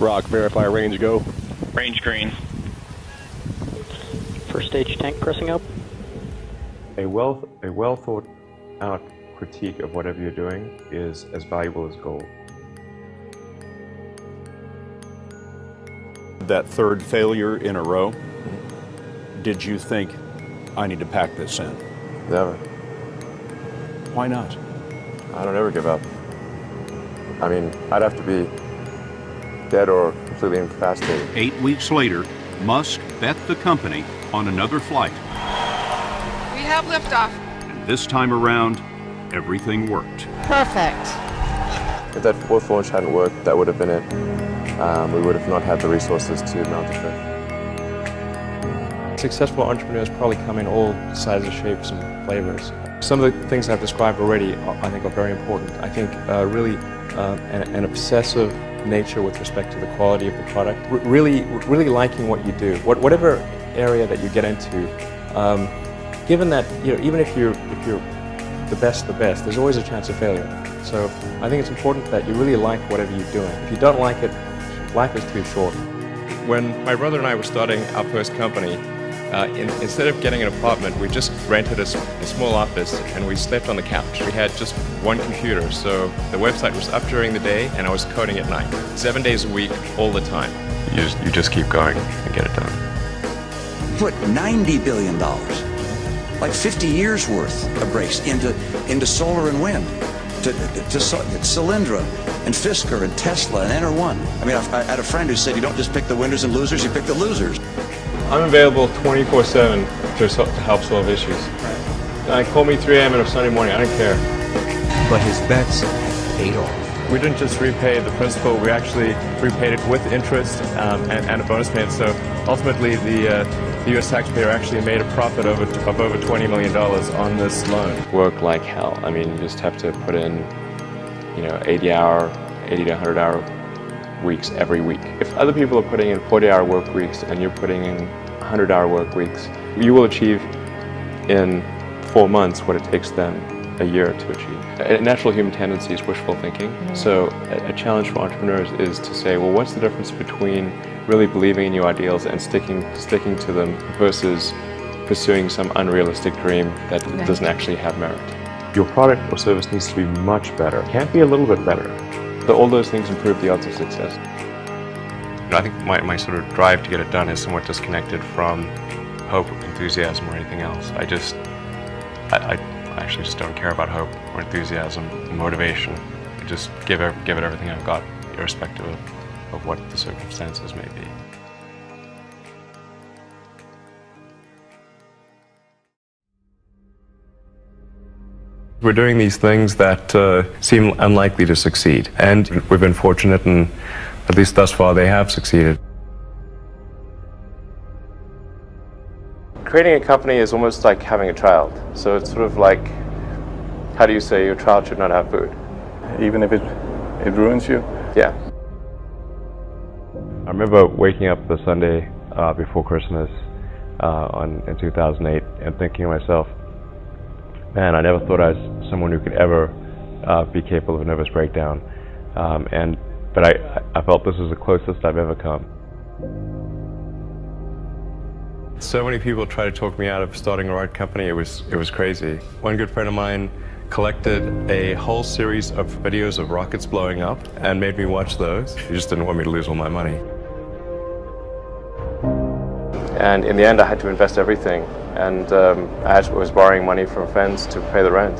Rock, verify range, go. Range green. First stage tank pressing up. A well thought out critique of whatever you're doing is as valuable as gold. That third failure in a row, did you think, I need to pack this in? Never. Why not? I don't ever give up. I mean, I'd have to be dead or completely incapacitated. 8 weeks later, Musk bet the company on another flight. We have liftoff. And this time around, everything worked. Perfect. If that fourth launch hadn't worked, that would have been it. We would have not had the resources to mount the fifth. Successful entrepreneurs probably come in all sizes, shapes, and flavors. Some of the things I've described already, I think, are very important. I think really an obsessive nature with respect to the quality of the product. Really liking what you do, whatever area that you get into. Given that, even if you're the best, there's always a chance of failure. So I think it's important that you really like whatever you're doing. If you don't like it, life is too short. When my brother and I were starting our first company, instead of getting an apartment, we just rented a small office and we slept on the couch. We had just one computer, so the website was up during the day and I was coding at night. 7 days a week, all the time. You just keep going and get it done. Put $90 billion, like 50 years worth of breaks into solar and wind, to Solyndra and Fisker and Tesla and Enter1. I mean, I had a friend who said you don't just pick the winners and losers, you pick the losers. I'm available 24/7 to help solve issues. Call me 3 a.m. on a Sunday morning, I don't care. But his bets paid off. We didn't just repay the principal, we actually repaid it with interest and a bonus payment. So ultimately the U.S. taxpayer actually made a profit of over $20 million on this loan. Work like hell. I mean, you just have to put in 80 to 100 hour weeks every week. If other people are putting in 40-hour work weeks and you're putting in 100-hour work weeks, you will achieve in 4 months what it takes them a year to achieve. A natural human tendency is wishful thinking. So a challenge for entrepreneurs is to say, well, what's the difference between really believing in your ideals and sticking to them versus pursuing some unrealistic dream that doesn't actually have merit? Your product or service needs to be much better. It can't be a little bit better. All those things improve the odds of success. I think my sort of drive to get it done is somewhat disconnected from hope, enthusiasm, or anything else. I actually just don't care about hope or enthusiasm, motivation. I just give it everything I've got, irrespective of what the circumstances may be. We're doing these things that seem unlikely to succeed, and we've been fortunate, and at least thus far they have succeeded. Creating a company is almost like having a child, so it's sort of like, how do you say your child should not have food? Even if it ruins you? Yeah. I remember waking up the Sunday before Christmas in 2008 and thinking to myself, man, I never thought I was someone who could ever be capable of a nervous breakdown. But I felt this was the closest I've ever come. So many people tried to talk me out of starting a right company. It was crazy. One good friend of mine collected a whole series of videos of rockets blowing up and made me watch those. He just didn't want me to lose all my money. And in the end, I had to invest everything. And I was borrowing money from friends to pay the rent.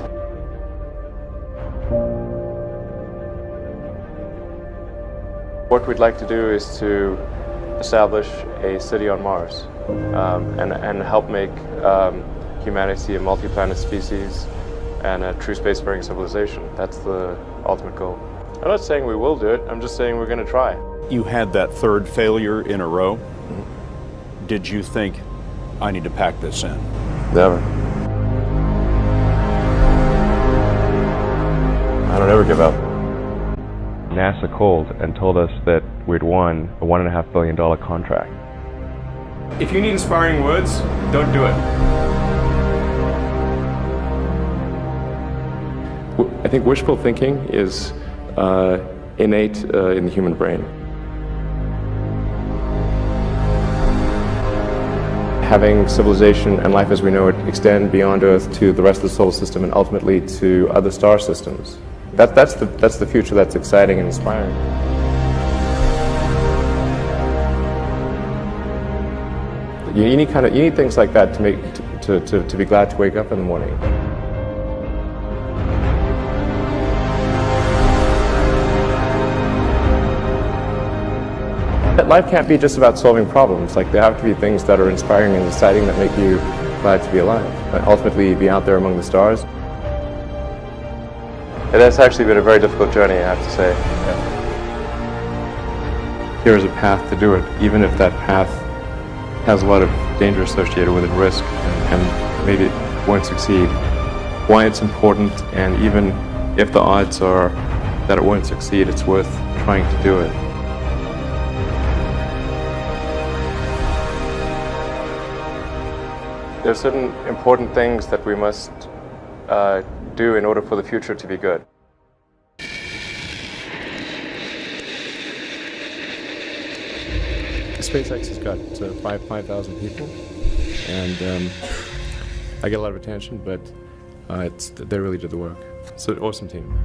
What we'd like to do is to establish a city on Mars and help make humanity a multi-planet species and a true spacefaring civilization. That's the ultimate goal. I'm not saying we will do it, I'm just saying we're going to try. You had that third failure in a row. Did you think, I need to pack this in? Never. I don't ever give up. NASA called and told us that we'd won a $1.5 billion contract. If you need inspiring words, don't do it. I think wishful thinking is innate in the human brain. having civilization and life as we know it extend beyond Earth to the rest of the solar system and ultimately to other star systems. That's the future that's exciting and inspiring. You need things like that to be glad to wake up in the morning. Life can't be just about solving problems. Like, there have to be things that are inspiring and exciting that make you glad to be alive. But ultimately, be out there among the stars. It has actually been a very difficult journey, I have to say. Yeah. Here is a path to do it, even if that path has a lot of danger associated with it, risk, and maybe it won't succeed. Why it's important, and even if the odds are that it won't succeed, it's worth trying to do it. There are certain important things that we must do in order for the future to be good. SpaceX has got 5,000 people, and I get a lot of attention, but they really did the work. It's an awesome team.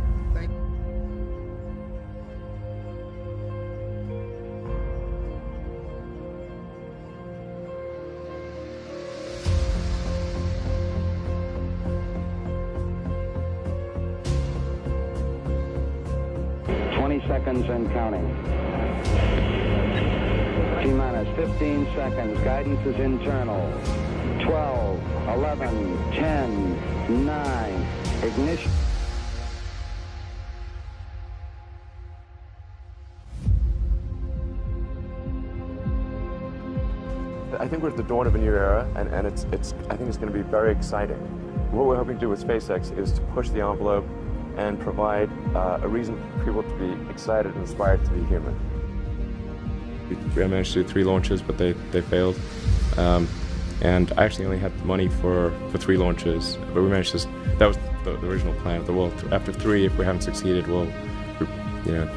20 seconds and counting. T-minus 15 seconds. Guidance is internal. 12, 11, 10, 9. Ignition. I think we're at the dawn of a new era, and I think it's going to be very exciting. What we're hoping to do with SpaceX is to push the envelope and provide a reason for people to be excited and inspired to be human. We managed to do 3 launches, but they failed. And I actually only had money for 3 launches, but we managed to. That was the original plan. Well, after 3, if we haven't succeeded, well, you know,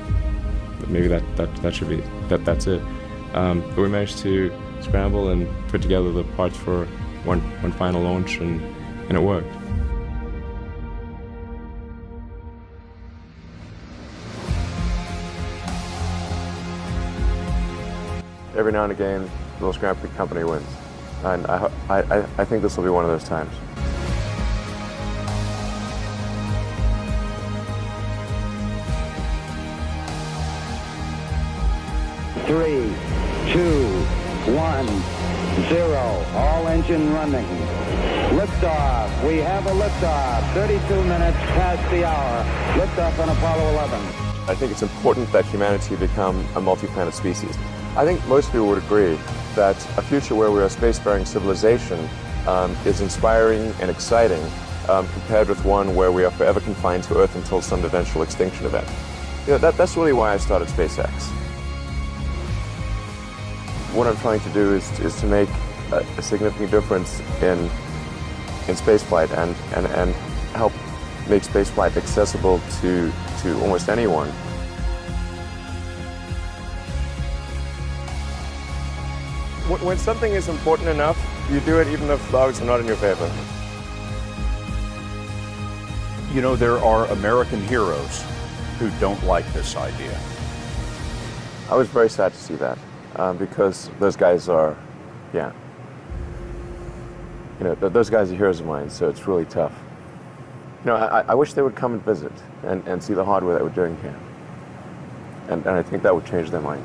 maybe that should be that's it. But we managed to scramble and put together the parts for one final launch, and it worked. Every now and again, the little scrappy company wins, and I think this will be one of those times. Three, 2, 1, 0. All engine running. Liftoff. We have a liftoff. 32 minutes past the hour. Liftoff on Apollo 11. I think it's important that humanity become a multi-planet species. I think most people would agree that a future where we're a spacefaring civilization is inspiring and exciting compared with one where we are forever confined to Earth until some eventual extinction event. You know, that's really why I started SpaceX. What I'm trying to do is to make a significant difference in spaceflight and help make spaceflight accessible to almost anyone. When something is important enough, you do it even if the odds are not in your favor. You know, there are American heroes who don't like this idea. I was very sad to see that because those guys are, yeah. You know, those guys are heroes of mine, so it's really tough. You know, I wish they would come and visit and see the hardware that we're doing here. And I think that would change their mind.